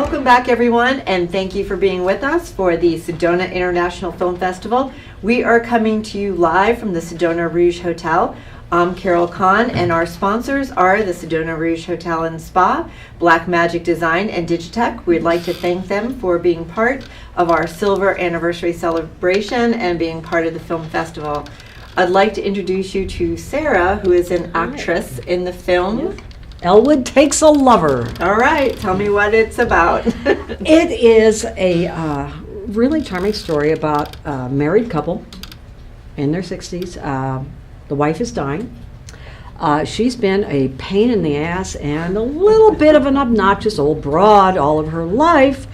Welcome back, everyone, and thank you for being with us for the Sedona International Film Festival. We are coming to you live from the Sedona Rouge Hotel. I'm Carol Kahn, and our sponsors are the Sedona Rouge Hotel and Spa, Black Magic Design, and Digitech. We'd like to thank them for being part of our silver anniversary celebration and being part of the film festival. I'd like to introduce you to Sarah, who is an actress in the film. Elwood Takes a Lover. All right, tell me what it's about. It is a really charming story about a married couple in their 60s. The wife is dying. She's been a pain in the ass and a little bit of an obnoxious old broad all of her life.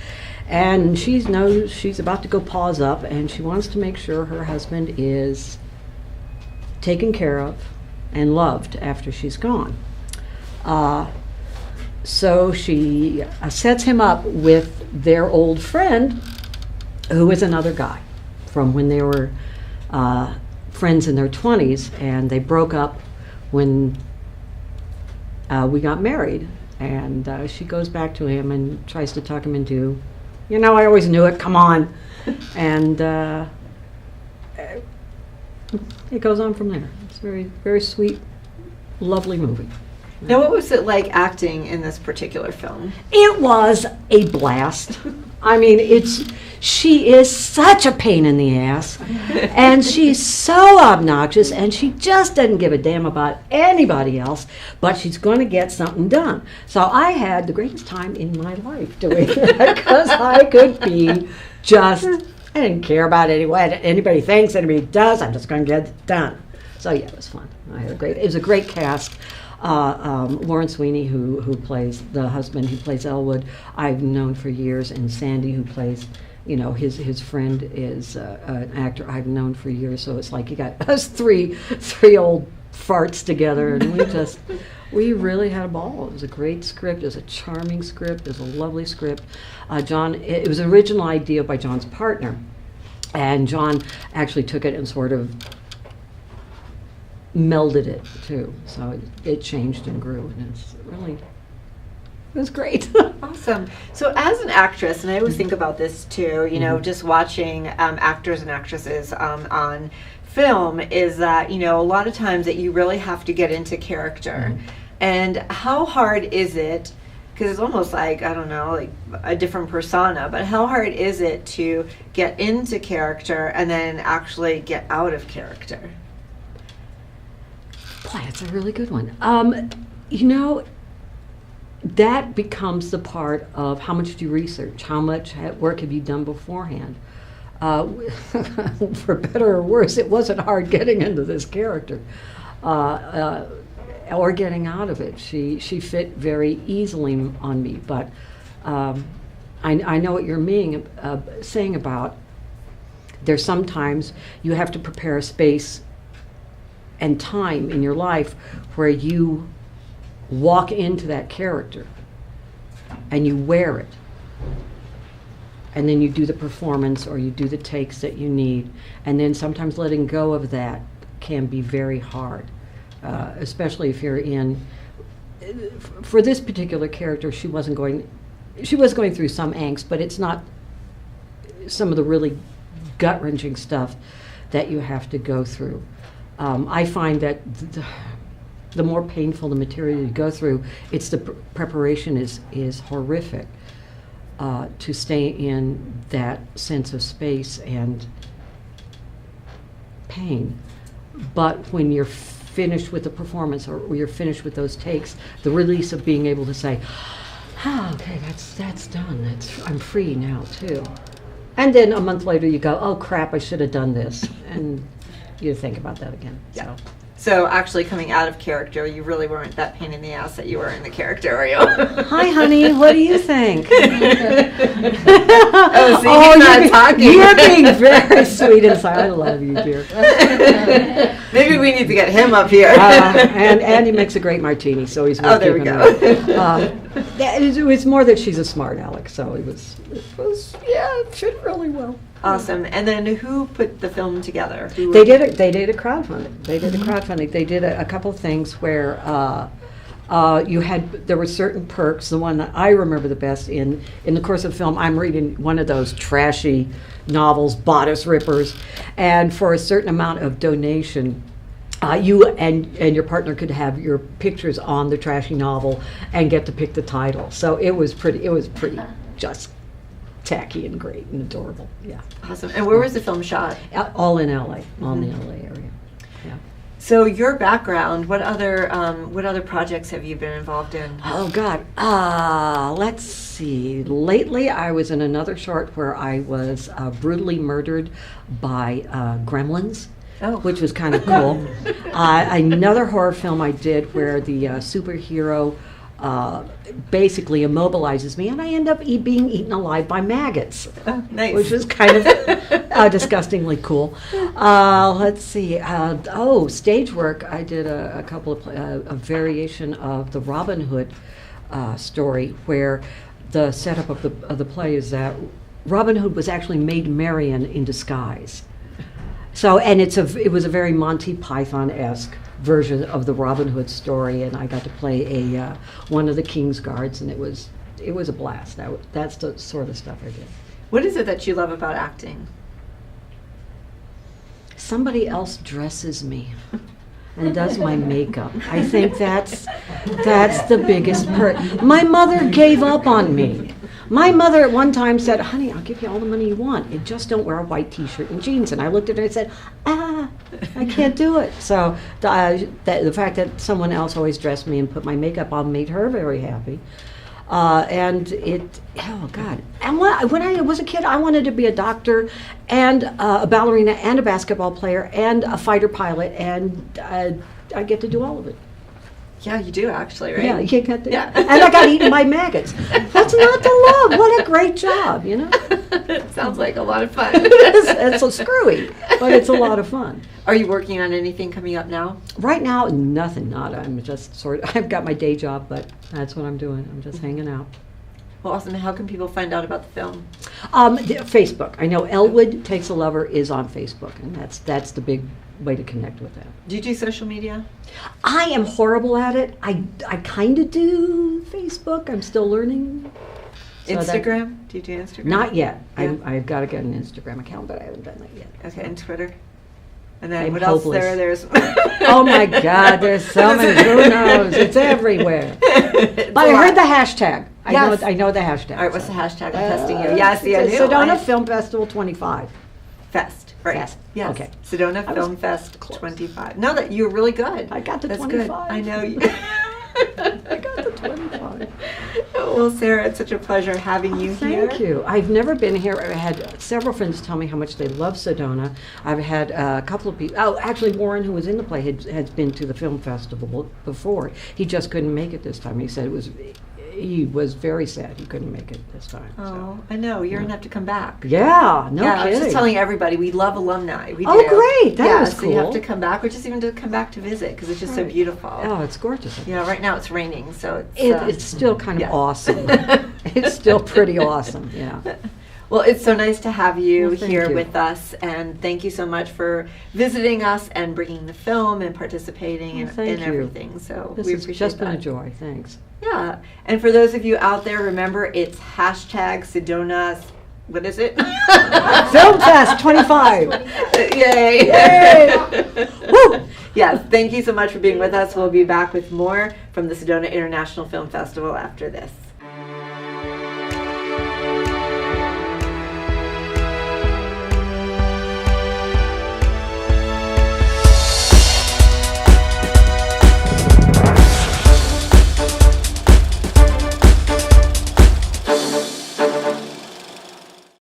And she knows she's about to go paws up, and she wants to make sure her husband is taken care of and loved after she's gone. So she sets him up with their old friend, who is another guy from when they were friends in their 20s, and they broke up when we got married. And she goes back to him and tries to talk him into, I always knew it, come on. And it goes on from there. It's a very, very sweet, lovely movie. Now, what was it like acting in this particular film? It was a blast. I mean, she is such a pain in the ass, and she's so obnoxious, and she just doesn't give a damn about anybody else, but she's going to get something done. So I had the greatest time in my life doing that, because I could be I didn't care about what anybody thinks, anybody does, I'm just going to get it done. So yeah, it was fun. It was a great cast. Lawrence Sweeney, who plays the husband, who plays Elwood, I've known for years, and Sandy, who plays, his friend, is an actor I've known for years. So it's like you got us three old farts together, and we really had a ball. It was a great script. It was a charming script. It was a lovely script. It was an original idea by John's partner, and John actually took it and sort of melded it too, so it changed and grew, and it was great. Awesome. So as an actress, and I always think about this too, just watching actors and actresses on film, is that a lot of times that you really have to get into character. And how hard is it, because it's almost like, I don't know, like a different persona, but how hard is it to get into character and then actually get out of character? Boy, that's a really good one. That becomes the part of how much do you research, how much work have you done beforehand. For better or worse, it wasn't hard getting into this character or getting out of it. She fit very easily on me, but I know what you're saying about there's sometimes you have to prepare a space and time in your life where you walk into that character and you wear it, and then you do the performance or you do the takes that you need, and then sometimes letting go of that can be very hard, especially if you're for this particular character, she was going through some angst, but it's not some of the really gut-wrenching stuff that you have to go through. I find that the more painful the material you go through, it's the preparation is horrific to stay in that sense of space and pain. But when you're finished with the performance or you're finished with those takes, the release of being able to say, okay, that's done. I'm free now too. And then a month later you go, oh crap, I should have done this. And you think about that again. Yeah. So actually coming out of character, you really weren't that pain in the ass that you were in the character, were you? Hi, honey. What do you think? You're being very sweet inside. I love you, dear. Maybe we need to get him up here. And Andy makes a great martini, so he's worth there we go. It was more that she's a smart aleck, so it fit really well. Awesome. And then who put the film together? They did a crowdfunding. They did a couple of things where there were certain perks. The one that I remember the best in the course of film, I'm reading one of those trashy novels, Bodice Rippers, and for a certain amount of donation, you and your partner could have your pictures on the trashy novel and get to pick the title. So it was pretty just tacky and great and adorable. Yeah. Awesome. And where was the film shot? All in LA, all in the LA area. Yeah. So your background, what other projects have you been involved in? Oh God, let's see. Lately, I was in another short where I was brutally murdered by gremlins. Oh. Which was kind of cool. Another horror film I did where the superhero basically immobilizes me, and I end up being eaten alive by maggots. Oh, nice. Which was kind of disgustingly cool. Let's see. Stage work. I did a couple of a variation of the Robin Hood story, where the setup of the play is that Robin Hood was actually Maid Marian in disguise. So, and it was a very Monty Python-esque version of the Robin Hood story, and I got to play one of the King's Guards, and it was a blast. That's the sort of stuff I did. What is it that you love about acting? Somebody else dresses me and does my makeup. I think that's the biggest perk. My mother gave up on me. My mother at one time said, "Honey, I'll give you all the money you want. You just don't wear a white T-shirt and jeans." And I looked at her and said, I can't do it. So the fact that someone else always dressed me and put my makeup on made her very happy. And when I was a kid, I wanted to be a doctor and a ballerina and a basketball player and a fighter pilot, and I get to do all of it. Yeah, you do actually, right? Yeah, you got and I got eaten by maggots. That's not the love. What a great job, you know? It sounds like a lot of fun. It's so screwy, but it's a lot of fun. Are you working on anything coming up now? Right now, nothing. Not. I'm just I've got my day job, but that's what I'm doing. I'm just hanging out. Well, awesome. How can people find out about the film? Facebook. I know Elwood Takes a Lover is on Facebook, and that's the big way to connect with that. Do you do social media? I am horrible at it. I kind of do Facebook. I'm still learning. So Instagram? Do you do Instagram? Not yet. Yeah. I've got to get an Instagram account, but I haven't done that yet. Okay, and Twitter? And then I'm what hopeless. else There's Oh my God, there's so many. Who knows? It's everywhere. But I heard the hashtag. Yes. I know the hashtag. All right, what's the hashtag? I'm testing you. Yeah, see, I knew. Sedona Film Festival 25. Fest, right? Fest. Yes. Okay. Sedona Film Fest close. 25. No, that you're really good. I got the That's 25. Good. I know you. I got the 25. Well, Sarah, it's such a pleasure having you here. Thank you. I've never been here. I've had several friends tell me how much they love Sedona. I've had a couple of people. Oh, actually, Warren, who was in the play, had been to the film festival before. He just couldn't make it this time. He said he was very sad he couldn't make it this time. Oh, so. I know. You're going to have to come back. Yeah, no yeah, kidding. I was just telling everybody, we love alumni. We Oh, do. great. That was so cool. you have to come back, or just even to come back to visit, because it's just so beautiful. Oh, it's gorgeous. Yeah, right now it's raining, so It's still kind of awesome. It's still pretty awesome, yeah. Well, it's so nice to have you Well, thank here you. with us, and thank you so much for visiting us and bringing the film and participating Well, in thank you. everything. So This we has appreciate just been that. a joy. Thanks. Yeah, and for those of you out there, remember it's hashtag Sedona. What is it? Film Fest 25. Yay! Yay! Woo! Yes, thank you so much for being with us. We'll be back with more from the Sedona International Film Festival after this.